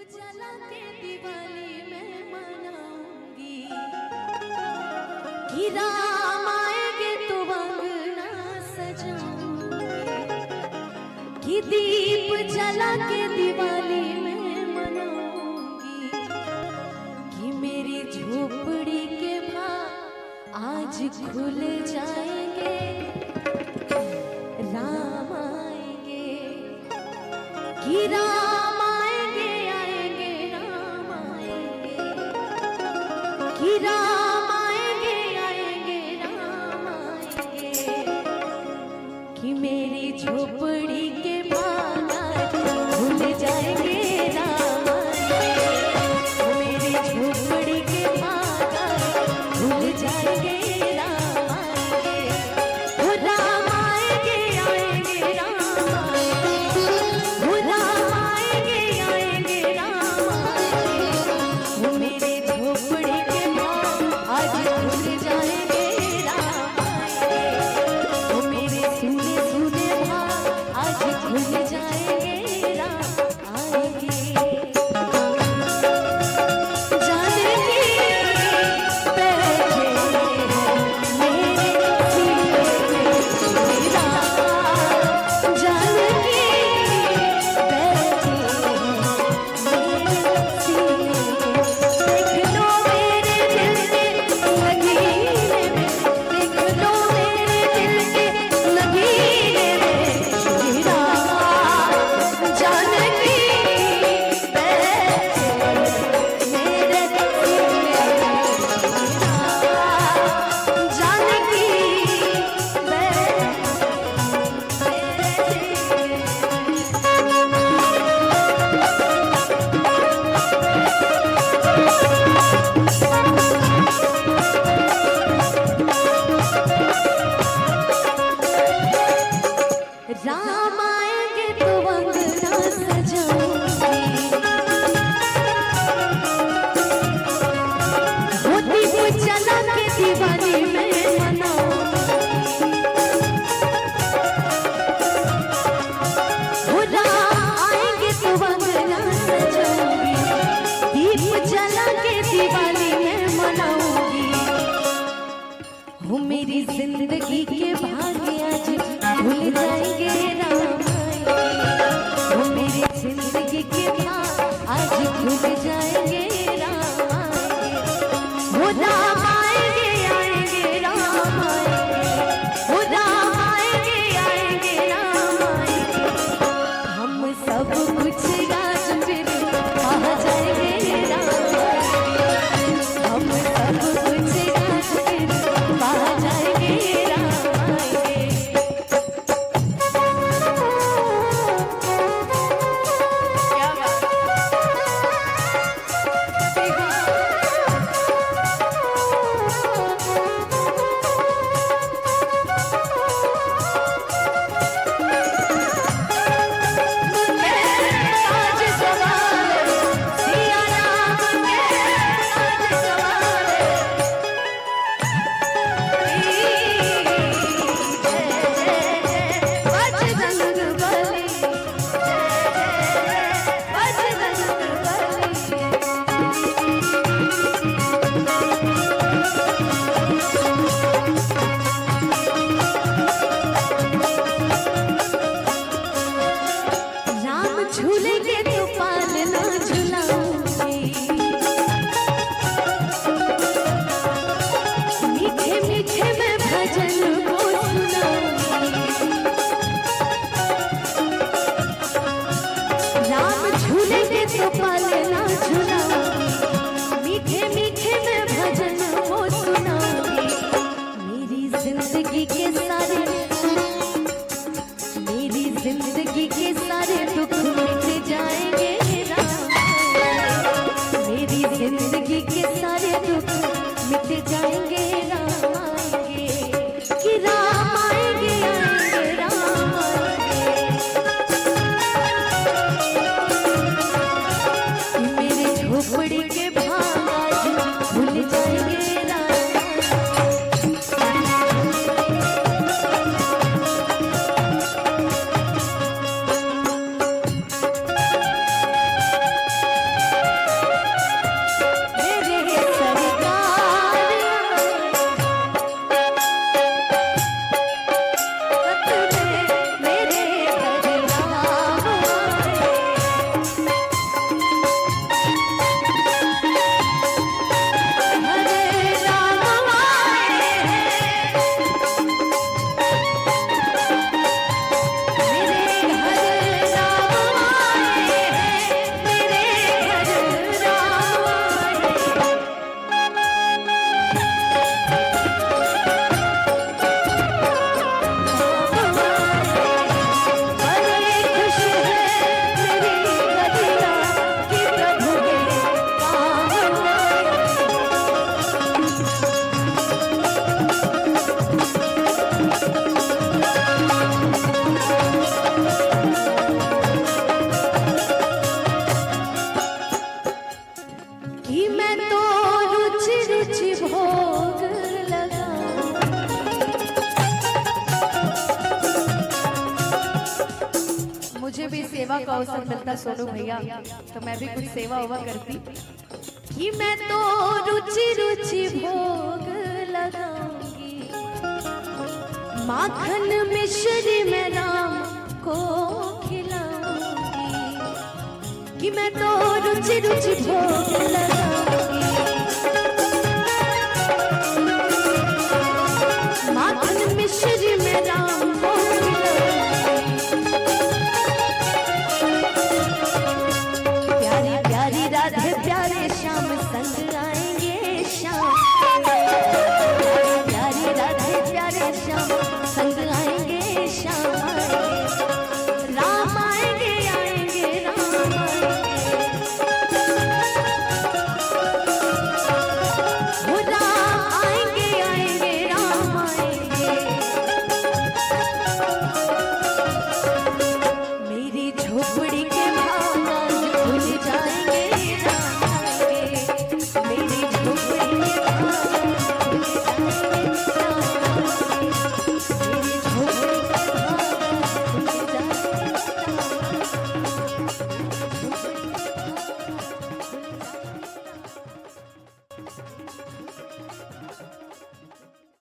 जला के दिवाली मैं मनाऊंगी कि राम आएंगे तो अंगना सजाऊंगी कि दीप जला के दिवाली मैं मनाऊंगी कि मेरी झोपड़ी के भाग आज खुल जाएंगे राम आएंगे कि राम आएंगे आएंगे राम आएंगे कि राम आएंगे आएंगे राम आएंगे कि मेरी झोपड़ी के भाग आज खुल जाएंगे राम आएंगे मेरी झोपड़ी के भाग आज खुल जाएंगे मेरी जिंदगी के भाग्य आज खुल जाएंगे राम आएंगे मेरी जिंदगी के भाग आज खुल जाएंगे राम आएंगे राम आएंगे आएंगे राम आएंगे राम आएंगे आएंगे राम आएंगे हम सब कुछ आज फिर आ जाएंगे राम आएंगे हम सब कुछ आज फिर आ जाएंगे राम आएंगे क्या बात आज सवार सिया राम के आज सवार राम झूलेंगे तो पालना झुलाऊंगी मीठे मीठे मैं भजन को सुनाऊंगी राम झूलेंगे तो पालना झुलाऊंगी मीठे मीठे मैं भजन को सुनाऊंगी मेरी जिंदगी के सारे मेरी जिंदगी के सारे दुख मिट जाएंगे राम मेरी जिंदगी के सारे दुख मिट जाएंगे राम आएंगे कि राम आएंगे आएंगे राम आएंगे मेरे झोपड़ी को अवसर मिलता सोनू भैया तो मैं भी कुछ सेवा हुआ करती कि मैं तो रुचि रुचि भोग लगाऊंगी, माखन मिश्री में राम को खिलाऊंगी, कि मैं तो रुचि रुचि भोग लगाऊंगी।